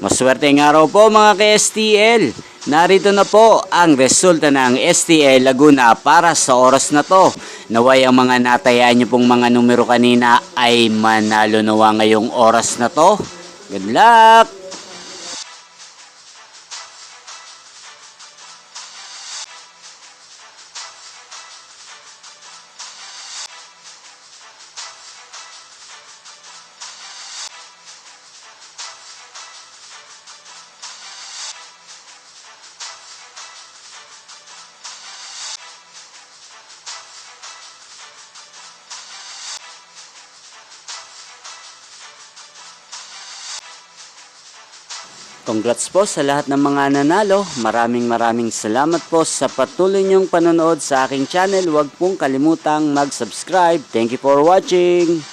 Maswerteng araw po mga ka-STL. Narito na po ang resulta ng STL Laguna para sa oras na to. Naway ang mga natayaan nyo pong mga numero kanina ay manalo nawa ngayong oras na to. Good luck! Congrats po sa lahat ng mga nanalo. Maraming salamat po sa patuloy niyong panonood sa aking channel. Huwag pong kalimutang mag-subscribe. Thank you for watching.